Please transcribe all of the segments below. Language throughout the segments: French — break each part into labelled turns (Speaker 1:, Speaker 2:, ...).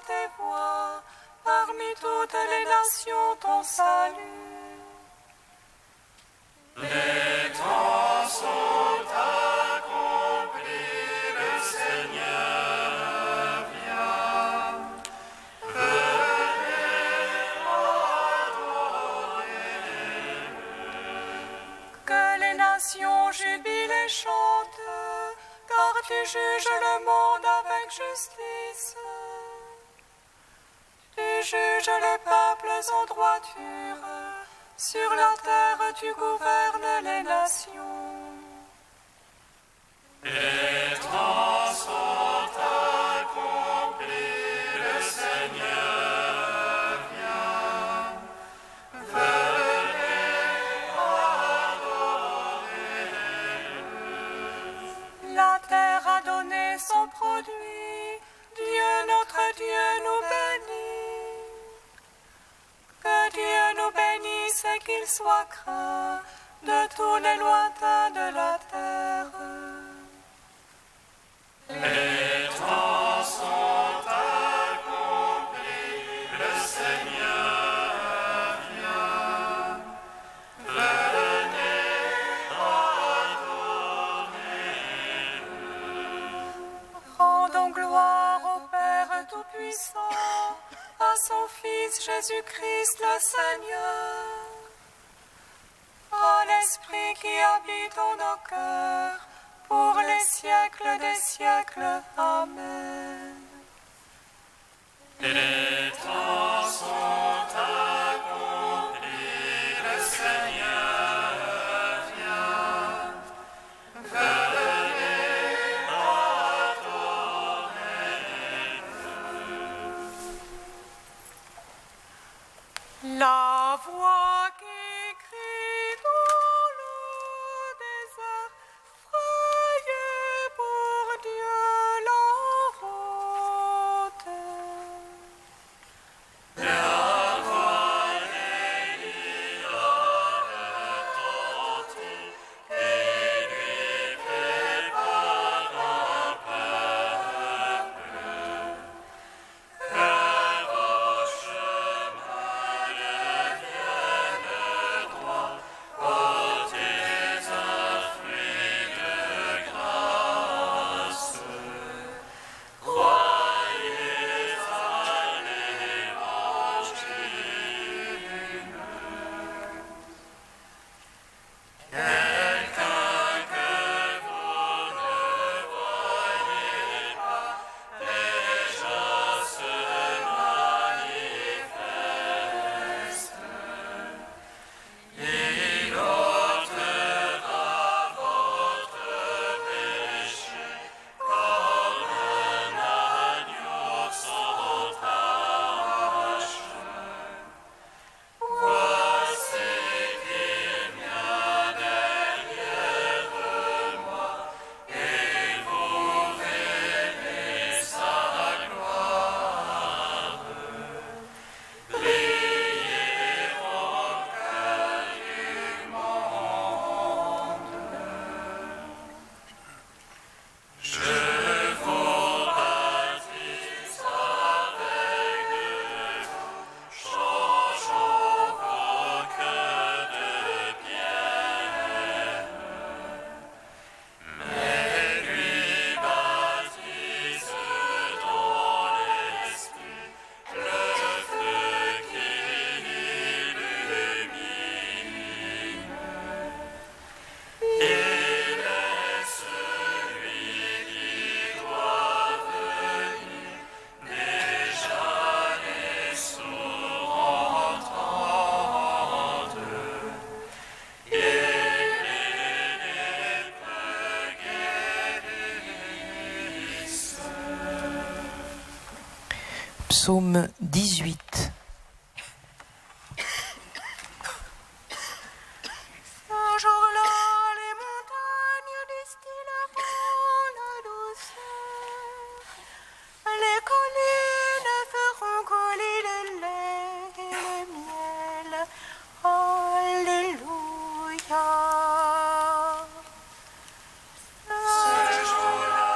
Speaker 1: tes voies, parmi toutes les nations ton salut.
Speaker 2: Les temps sont accomplis, le Seigneur vient. Venez adorer.
Speaker 1: Que les nations jubilent et chantent, car tu juges le monde avec justice. Tu juges les peuples en droiture, sur la terre tu gouvernes les nations.
Speaker 2: Les temps sont accomplis, le Seigneur vient. Venez adorer.
Speaker 1: La terre a donné son produit, Dieu notre Dieu nous bénit. Que Dieu nous bénisse et qu'il soit craint de tous les lointains de la terre.
Speaker 2: Les temps sont accomplis, le Seigneur vient. Venez adorer.
Speaker 1: Rendons gloire au Père Tout-Puissant, à son Fils Jésus-Christ le Seigneur, à l'Esprit qui habite en nos cœurs, pour les siècles des siècles. Amen.
Speaker 2: Les temps sont accomplis, le Seigneur vient. Venez adorer.
Speaker 1: La voix qui crie dans le désert, frayez pour Dieu la route.
Speaker 2: La voix d'Élie retentit, et lui prépare un peuple. Que vos chemins deviennent droits, portez un fruit de grâce. Croyez à l'Évangile. Quelqu'un que vous ne voyez pas déjà se manifeste. Il ôtera votre péché comme un agneau sans tache. Voici qu'il vient derrière moi, et vous verrez sa gloire. Priez au cœur du monde. Je vous baptise avec de l'eau, changeons vos cœurs de pierre. Mais lui baptise dans l'esprit, le feu qui illumine. Il est celui qui doit venir, déjà les sourds entendent, et les lépreux guérissent.
Speaker 3: Psaume 18.
Speaker 1: Ce jour-là, les montagnes distilleront la douceur. Les collines feront couler le lait et le miel. Alléluia.
Speaker 2: Ce jour-là,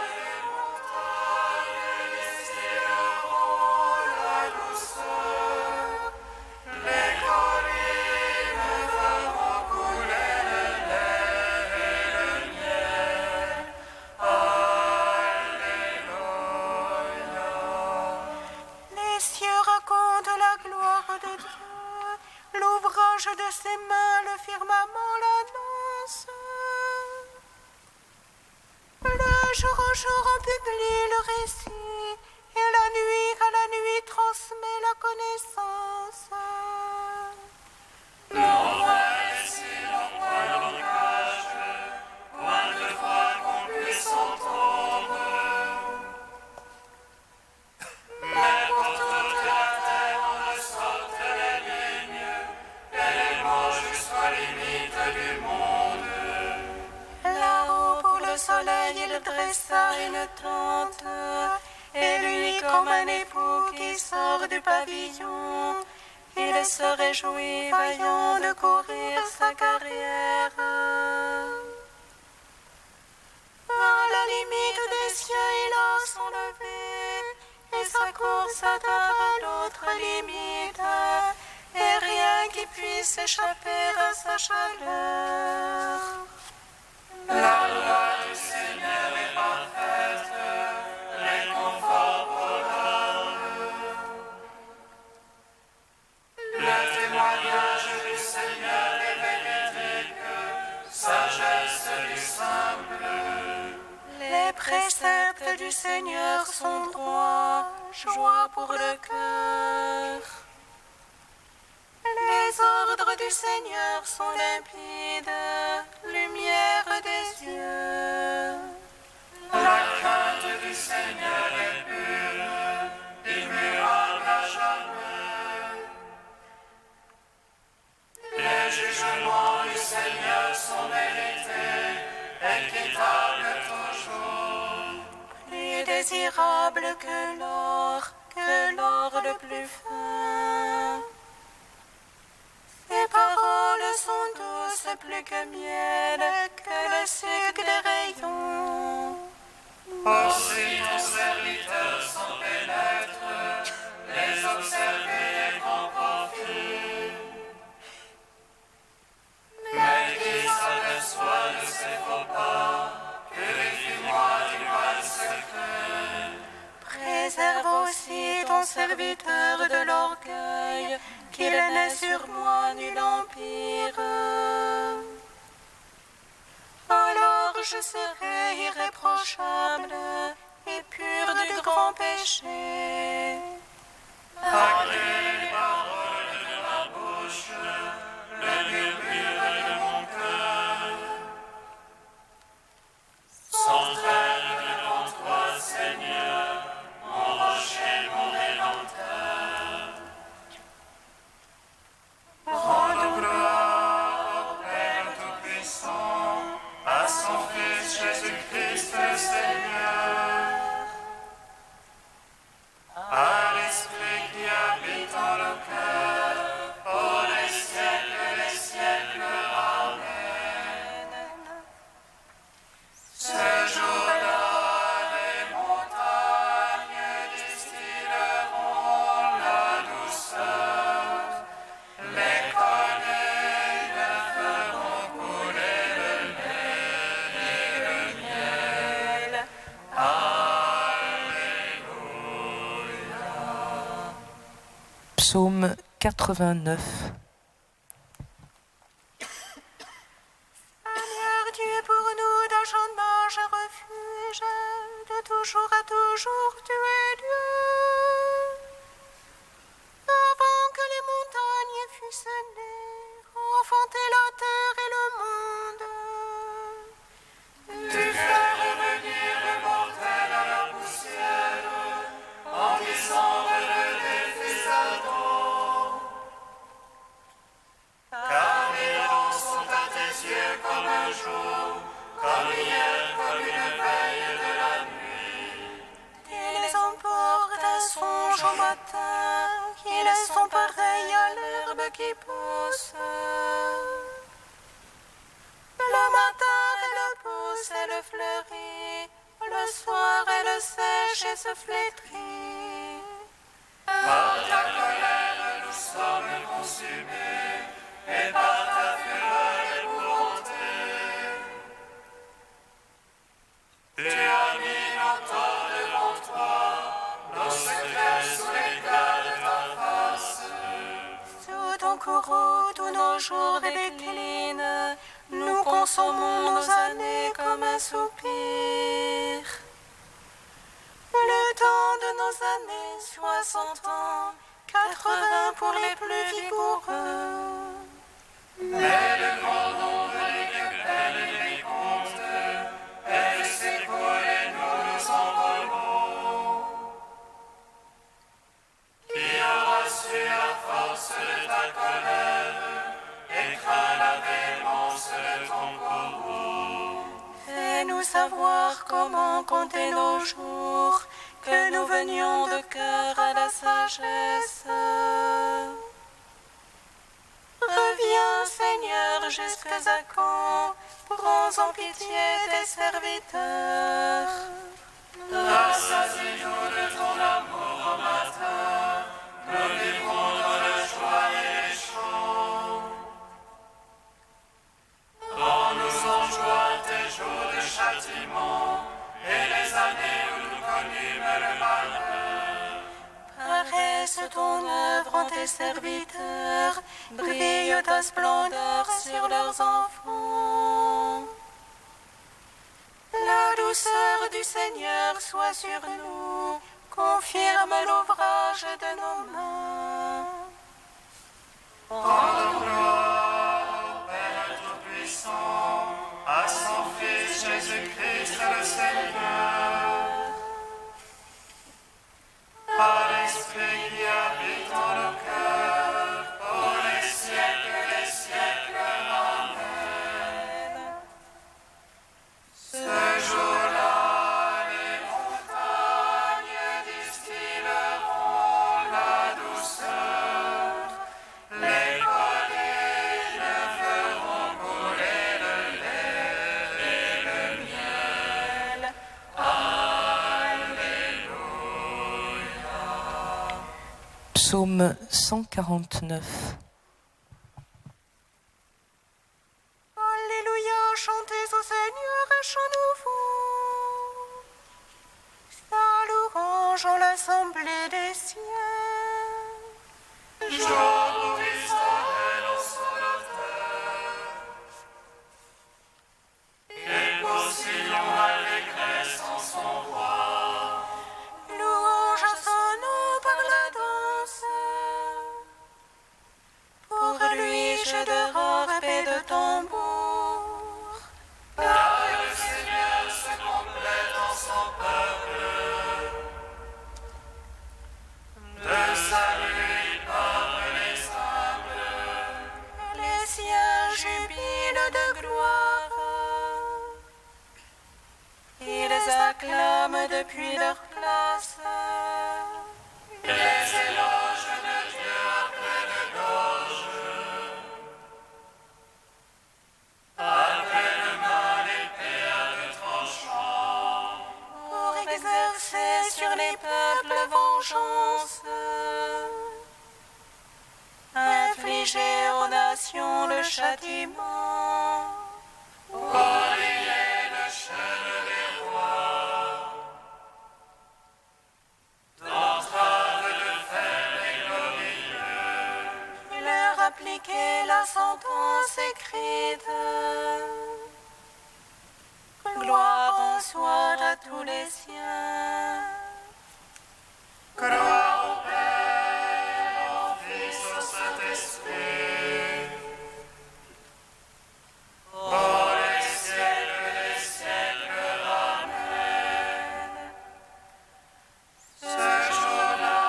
Speaker 2: les montagnes distilleront
Speaker 1: l'ange de ses mains, le firmament l'annonce. Le jour au jour on publie le récit, et la nuit à la nuit transmet la connaissance.
Speaker 2: L'envoi ici, l'envoi langage, point de voix qu'on puisse entendre. Mais pour toute la terre on ressorte les lignes, et les mots jusqu'aux limites du monde.
Speaker 1: Là-haut pour le soleil il dressa une tente, et lui comme un époux qui sort du pavillon, il se réjouit vaillant de courir sa carrière. À la limite des cieux il a s'enlevé, et sa course atteint à l'autre limite, et rien qui puisse échapper à sa chaleur.
Speaker 2: La loi du Seigneur est parfaite, les conforts programmes. Le témoignage du Seigneur est véridique, sagesse du simple.
Speaker 1: Les préceptes du Seigneur sont droits, joie pour le cœur. Les ordres du Seigneur sont limpides, lumière des yeux.
Speaker 2: La crainte du Seigneur est pure, immuable à jamais. Les jugements du Seigneur sont mérités, équitables toujours.
Speaker 1: Plus désirable que l'or le plus fin. Ses paroles sont douces plus que miel, que le sucre des rayons.
Speaker 2: Aussi ton serviteur s'en pénètre, les observer est grand profit. Mais qui s'aperçoit de ses faux pas, purifie-moi du mal secret.
Speaker 1: Préserve aussi ton serviteur de l'orgueil, qu'il n'ait sur moi nul empire. Alors je serai irréprochable et pur du grand péché.
Speaker 2: Agrée les paroles de ma bouche, le murmure de mon cœur. Sans trêve devant toi, Seigneur, mon rocher, mon rédempteur. Rends gloire au Père Tout-Puissant, à son Fils Jésus-Christ le Seigneur, à l'Esprit qui habite en nos cœurs, pour les siècles, Amen. Ce jour-là, les montagnes distilleront la douceur, les collines feront couler le lait et le miel.
Speaker 3: Psaume 89.
Speaker 1: Seigneur Dieu, pour nous d'un champ de marche un refuge, de toujours à toujours tu es Dieu. Avant que les montagnes fussent nées, enfanter la terre et le monde.
Speaker 2: Tu fais revenir le mortel à la poussière, en disant revenez, fils d'Adam. Car les ans sont à tes yeux comme un jour, comme hier, comme une veille de la nuit.
Speaker 1: Il les emporte un songe au matin, ils sont pareils à l'herbe qui pousse. Le matin elle pousse, elle fleurit, le soir elle sèche et se flétrit.
Speaker 2: Par ta colère nous sommes consumés, et par ta fureur épouvantée. Tu as mis nos torts devant toi, nos secrets sous l'éclat de ta face.
Speaker 1: Sous ton courroux nos roues, tous nos jours déclinent. Nous consommons nos années comme un soupir. Le temps de nos années, 60 ans, 80 pour les plus vigoureux.
Speaker 2: Mais le grand nombre des querelles et des comptes, elle s'écoule et nous nous envolons. Qui aura su la force de ta colère et craint la véhémence de ton courroux?
Speaker 1: Fais-nous savoir comment compter nos jours, que nous venions de cœur à la sagesse. Reviens, Seigneur, jusqu'à quand? Prends en pitié tes serviteurs.
Speaker 2: Rassasie-nous de ton amour au matin, nous vivrons dans la joie et les chants. Rends-nous en joie tes jours de châtiment et les années où nous connûmes le malheur.
Speaker 1: Paraisse ton œuvre en tes serviteurs, brille ta splendeur sur leurs enfants. La douceur du Seigneur soit sur nous, confirme l'ouvrage de nos mains.
Speaker 2: Rendons gloire au Père Tout-Puissant, à son Fils Jésus-Christ le Seigneur. Par l'Esprit qui habite en nos cœurs, pour les siècles des siècles. Amen. Ce jour-là, les montagnes distilleront la douceur, les collines feront couler le lait et le miel.
Speaker 3: Psaume 149.
Speaker 1: Alléluia, chantez au Seigneur un chant nouveau. Sa louange en l'assemblée des cieux.
Speaker 2: Joie pour Israël en son auteur, et pour Sion allégresse en son roi.
Speaker 1: Louange à son nom par la danse. Pour lui, jeu de harpe et de tambour.
Speaker 2: Car le Seigneur se complète en son peuple. De salut il parle les humbles.
Speaker 1: Les siens jubilent de gloire. Ils acclament depuis leur place.
Speaker 2: Les éloges de Dieu à pleine gorge. Après le main l'épée à deux tranchants.
Speaker 1: Pour exercer sur les peuples vengeance, infliger aux nations le châtiment,
Speaker 2: Pour lier de chaîne les rois. D'entrave de fer les glorieux.
Speaker 1: leur appliquer la sentence écrite. Gloire en soit à tous les siens.
Speaker 2: Gloire au Père, au Fils, au Saint-Esprit. Pour les siècles des siècles. Amen. Ce jour-là,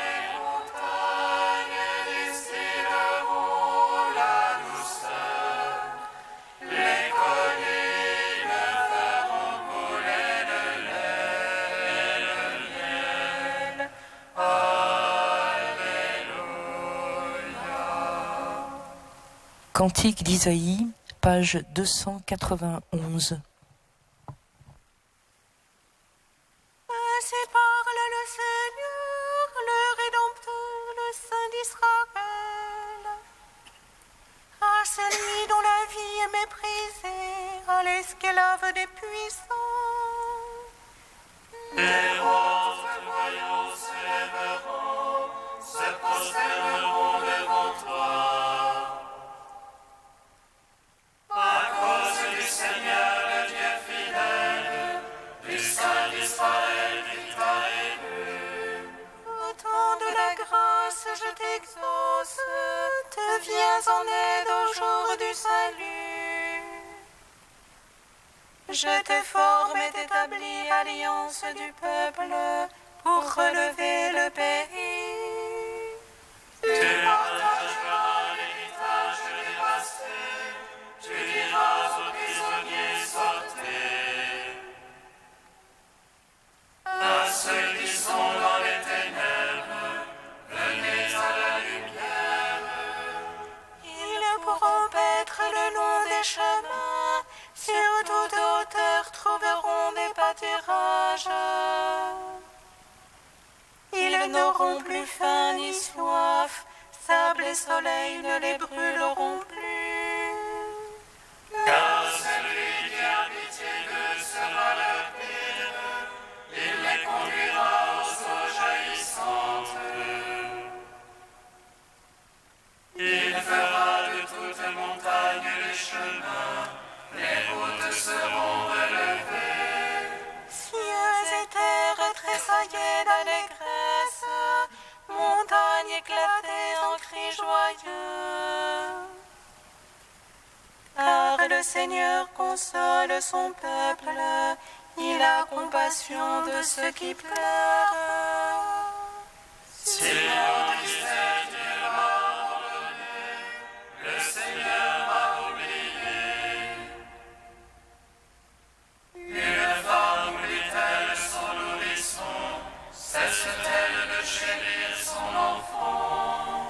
Speaker 2: les montagnes distilleront la douceur. Les collines feront couler le lait et le miel. Alléluia.
Speaker 3: Cantique d'Isaïe, page 291.
Speaker 1: Ainsi parle le Seigneur, le Rédempteur, le Saint d'Israël. À celui dont la vie est méprisée, à l'esclave des puissants.
Speaker 2: Les rois te voyant se lèveront, se prosterneront devant toi.
Speaker 1: viens en aide au jour du salut. Je te forme et t'établis alliance du peuple pour relever le pays.
Speaker 2: Tu partageras l'héritage dévasté, tu diras aux prisonniers sortez. À ceux qui sont dans les ténèbres, venez à la lumière.
Speaker 1: Ils ne pourront paître le long des chemins, sur toute hauteur trouveront des pâturages. Ils n'auront plus faim ni soif, sable et soleil ne les brûleront plus.
Speaker 2: Car celui qui a pitié d'eux sera leur guide, il les conduira aux eaux jaillissantes. Il fera de toutes montagnes les chemins, les routes seront relevées.
Speaker 1: Cieux et terre tressaillés d'allégresse, montagnes éclatées en cris joyeux. Car le Seigneur console son peuple, il a compassion de ceux qui pleurent.
Speaker 2: Si on disait Dieu m'a ordonné, le Seigneur m'a oublié. Une femme oublie-t-elle son nourrisson, cesse-t-elle de chérir son enfant?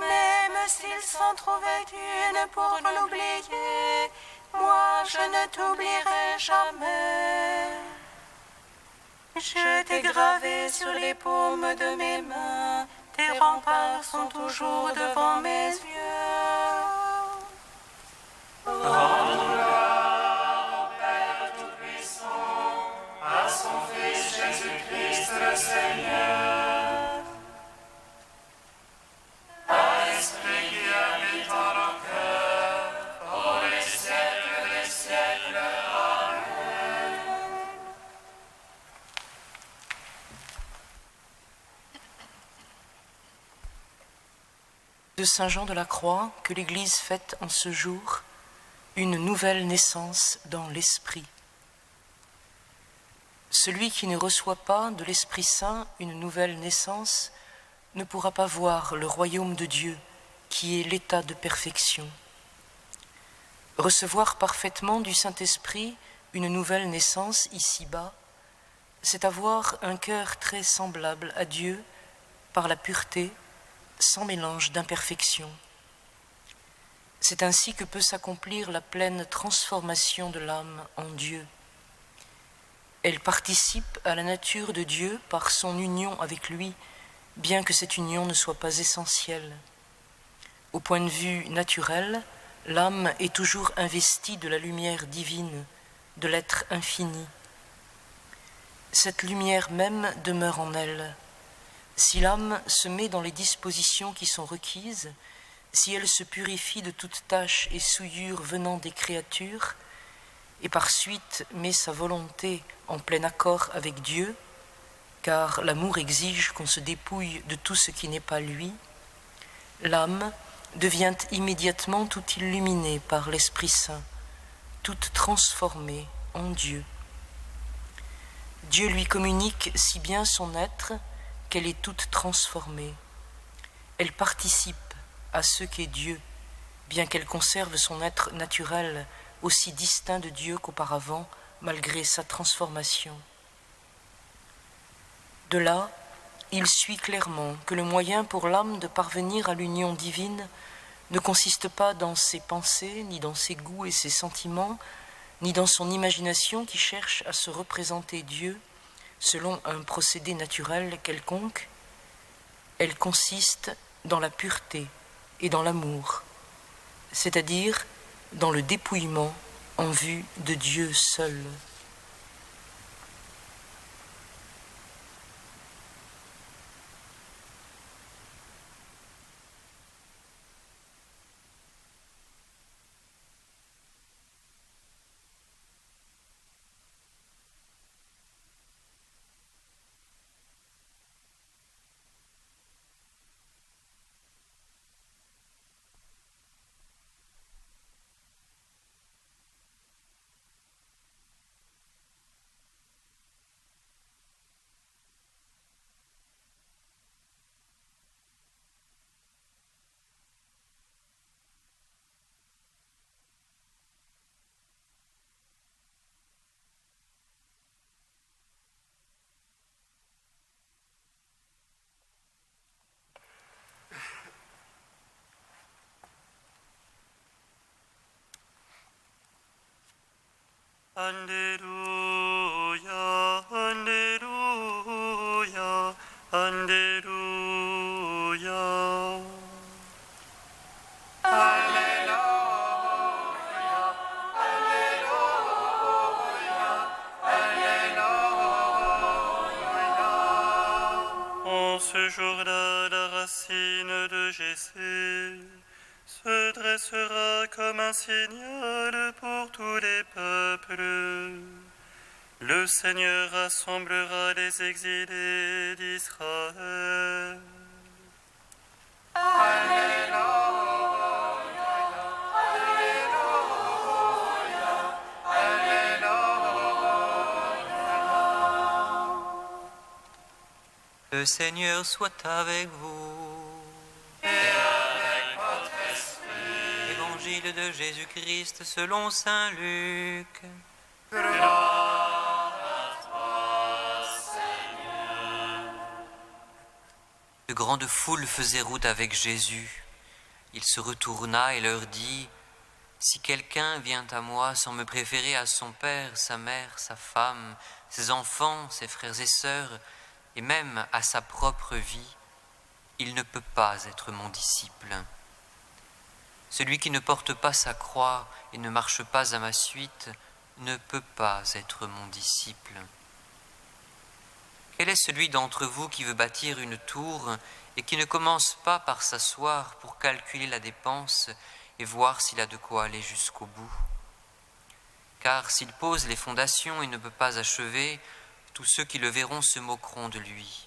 Speaker 1: Même s'il s'en trouvait une pour l'oublier, moi je ne t'oublierai jamais. Je t'ai gravé sur les paumes de mes mains, tes remparts sont toujours devant mes yeux.
Speaker 2: Rendons gloire au Père Tout-Puissant, à son Fils Jésus-Christ le Seigneur. À l'Esprit qui habite en nos cœurs, pour les siècles des siècles. Amen.
Speaker 3: De Saint Jean de la Croix que l'Église fête en ce jour une nouvelle naissance dans l'Esprit. Celui qui ne reçoit pas de l'Esprit Saint une nouvelle naissance ne pourra pas voir le royaume de Dieu, qui est l'état de perfection. Recevoir parfaitement du Saint-Esprit une nouvelle naissance ici-bas, c'est avoir un cœur très semblable à Dieu par la pureté, sans mélange d'imperfection. C'est ainsi que peut s'accomplir la pleine transformation de l'âme en Dieu. Elle participe à la nature de Dieu par son union avec lui, bien que cette union ne soit pas essentielle. Au point de vue naturel, l'âme est toujours investie de la lumière divine, de l'être infini. Cette lumière même demeure en elle. Si l'âme se met dans les dispositions qui sont requises, si elle se purifie de toute tâche et souillure venant des créatures, et par suite met sa volonté en plein accord avec Dieu, car l'amour exige qu'on se dépouille de tout ce qui n'est pas lui, l'âme devient immédiatement tout illuminée par l'Esprit Saint, toute transformée en Dieu. Dieu lui communique si bien son être qu'elle est toute transformée. Elle participe à ce qu'est Dieu, bien qu'elle conserve son être naturel aussi distinct de Dieu qu'auparavant, malgré sa transformation. De là, il suit clairement que le moyen pour l'âme de parvenir à l'union divine ne consiste pas dans ses pensées, ni dans ses goûts et ses sentiments, ni dans son imagination qui cherche à se représenter Dieu selon un procédé naturel quelconque. Elle consiste dans la pureté et dans l'amour, c'est-à-dire dans le dépouillement en vue de Dieu seul.
Speaker 2: Alléluia, Alléluia, Alléluia. En ce jour-là, la racine de Jessé se dressera comme un signal pour tous les peuples. Le Seigneur rassemblera les exilés d'Israël.
Speaker 4: Le Seigneur soit avec vous.
Speaker 2: Et avec votre esprit.
Speaker 4: Évangile de Jésus-Christ selon saint Luc.
Speaker 2: Gloire à toi, Seigneur.
Speaker 4: De grandes foules faisaient route avec Jésus. Il se retourna et leur dit : Si quelqu'un vient à moi sans me préférer à son père, sa mère, sa femme, ses enfants, ses frères et sœurs, et même à sa propre vie, il ne peut pas être mon disciple. Celui qui ne porte pas sa croix et ne marche pas à ma suite ne peut pas être mon disciple. Quel est celui d'entre vous qui veut bâtir une tour et qui ne commence pas par s'asseoir pour calculer la dépense et voir s'il a de quoi aller jusqu'au bout ? Car s'il pose les fondations et ne peut pas achever, tous ceux qui le verront se moqueront de lui.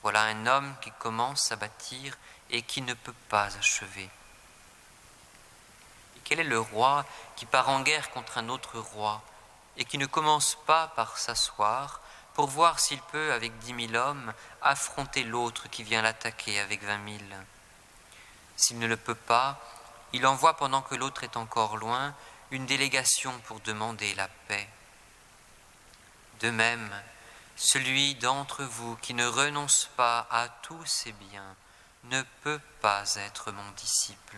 Speaker 4: Voilà un homme qui commence à bâtir et qui ne peut pas achever. Et quel est le roi qui part en guerre contre un autre roi et qui ne commence pas par s'asseoir pour voir s'il peut, avec 10 000 hommes, affronter l'autre qui vient l'attaquer avec 20 000 ? S'il ne le peut pas, il envoie pendant que l'autre est encore loin une délégation pour demander la paix. De même, celui d'entre vous qui ne renonce pas à tous ses biens ne peut pas être mon disciple.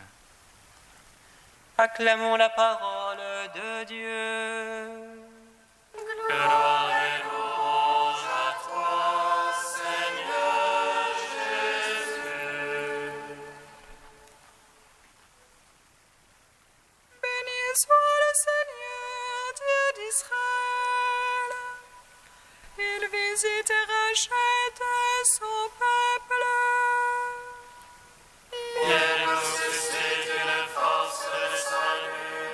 Speaker 4: Acclamons la parole de Dieu.
Speaker 2: Gloire et louange à toi, Seigneur Jésus.
Speaker 1: Béni soit le Seigneur, Dieu d'Israël. Il visite et rachète son peuple.
Speaker 2: Il nous suscite une force de salut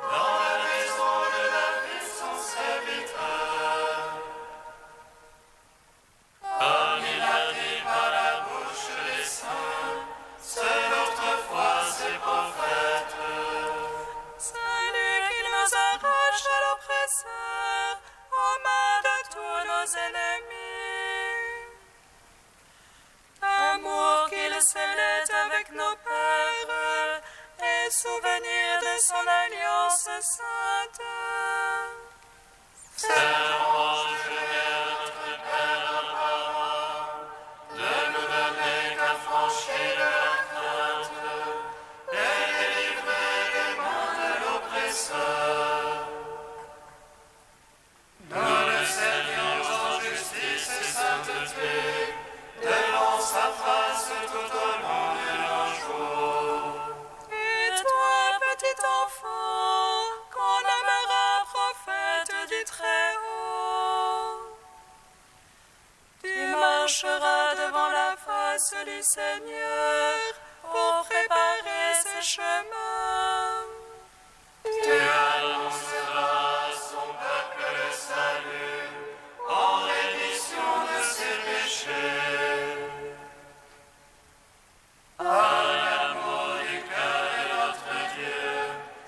Speaker 2: dans la maison de David, son serviteur. Comme il a dit par la bouche des saints, c'est autrefois ses prophètes.
Speaker 1: Salut qui nous arrache à l'oppresseur, aux mains de tous nos ennemis. Amour qu'il scellait avec nos pères, et souvenir de son alliance sainte.
Speaker 2: Servons notre Père Abraham de nous donner qu'affranchis de la crainte et délivrer des mains de l'oppresseur. Nous le servions en justice et sainteté, devant sa face tout au long de nos jours.
Speaker 1: Et toi, petit enfant, qu'on nommera prophète du Très-Haut, tu marcheras devant la face du Seigneur pour préparer ses chemins.
Speaker 2: Tu annonceras à son peuple le salut en rémission de ses péchés. À l'amour du cœur de notre Dieu,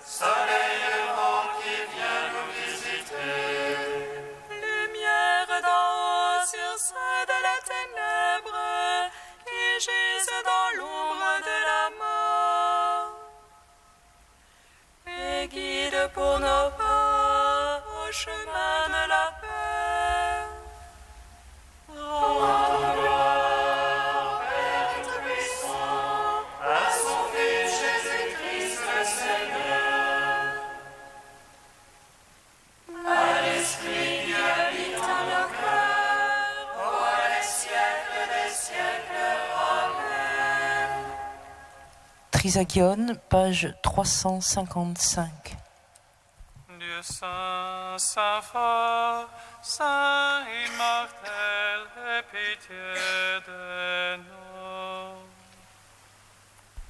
Speaker 2: soleil levant qui vient nous visiter.
Speaker 1: Lumière d'en haut sur ceux de la ténèbre qui gisent dans l'ombre de la mort.
Speaker 3: Trisagion, page 355.
Speaker 1: Dieu saint, saint fort, saint immortel, aie pitié de nous.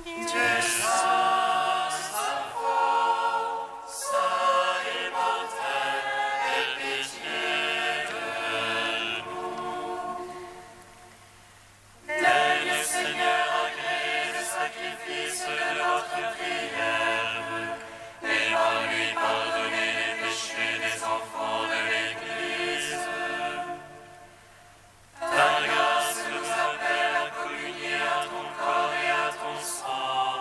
Speaker 2: Dieu saint, saint fort, saint immortel, aie pitié de nous. Daigne, Seigneur, agréer le sacrifice de notre prière et en lui pardonner les péchés des enfants de l'Église. Ta grâce nous appelle à communier à ton corps et à ton sang,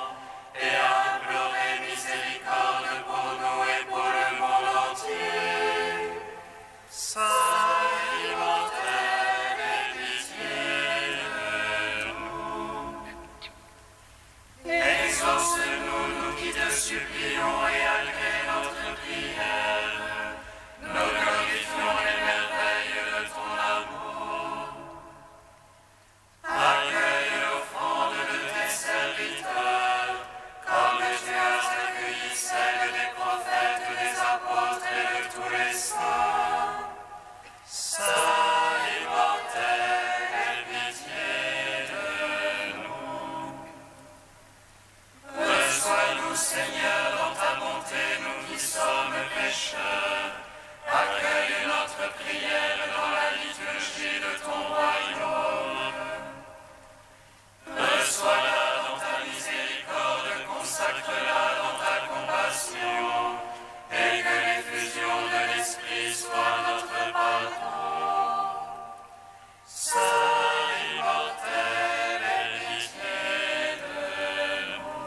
Speaker 2: et à implorer miséricorde pour nous et pour le monde entier. Saint immortel, aie pitié de nous. Exauce-nous, nous qui te supplions, et agrée notre prière. Nous glorifions les merveilles de ton amour. Accueille l'offrande de tes serviteurs, comme tu as accueilli celle des prophètes, des apôtres et de tous les saints. Saint immortel, aie pitié de nous. Reçois-nous, Seigneur, dans ta bonté, nous qui sommes pécheurs. Accueille notre prière dans la liturgie de ton royaume. Reçois-la dans ta miséricorde, consacre-la dans ta compassion, et que l'effusion de l'Esprit soit notre pardon. Saint immortel, aie pitié de nous.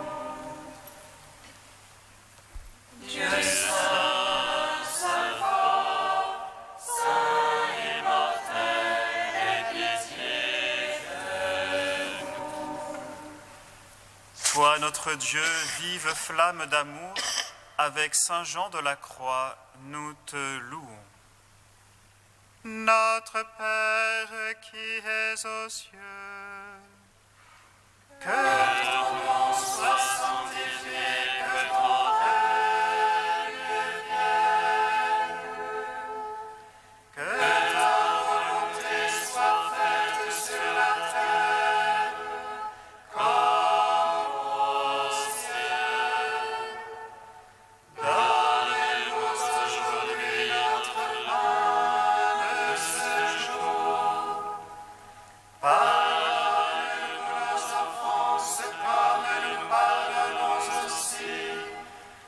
Speaker 2: Dieu saint, saint fort, saint immortel, aie pitié de nous.
Speaker 5: Toi, notre Dieu, vive flamme d'amour, avec Saint Jean de la Croix, nous te louons. Notre Père qui es aux cieux, que ton nom soit sanctifié, que ton règne vienne, que ta volonté soit faite sur la terre comme au ciel. Donne-nous aujourd'hui notre pain de ce jour. Pardonne-nous nos offenses comme nous pardonnons aussi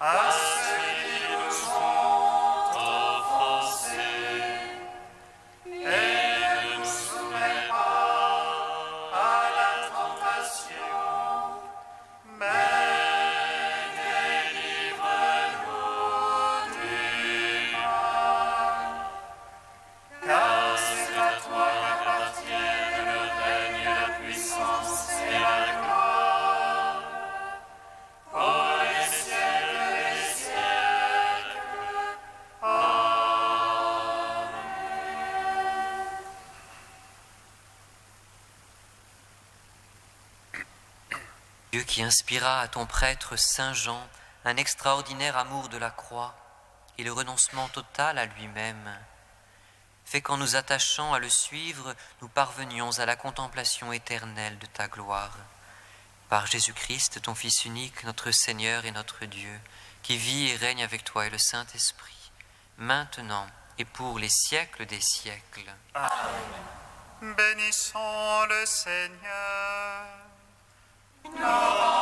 Speaker 5: à ceux qui nous ont offensés. Et ne nous soumets pas à la tentation, mais délivre-nous du mal. Car c'est à toi qu'appartiennent le règne, la puissance et la gloire, pour les siècles des siècles. Amen.
Speaker 4: Dieu qui inspira à ton prêtre Saint Jean un extraordinaire amour de la croix et le renoncement total à lui-même, fais qu'en nous attachant à le suivre, nous parvenions à la contemplation éternelle de ta gloire. Par Jésus-Christ, ton Fils unique, notre Seigneur et notre Dieu, qui vit et règne avec toi et le Saint-Esprit, maintenant et pour les siècles des siècles.
Speaker 5: Bénissons le Seigneur.
Speaker 2: Nous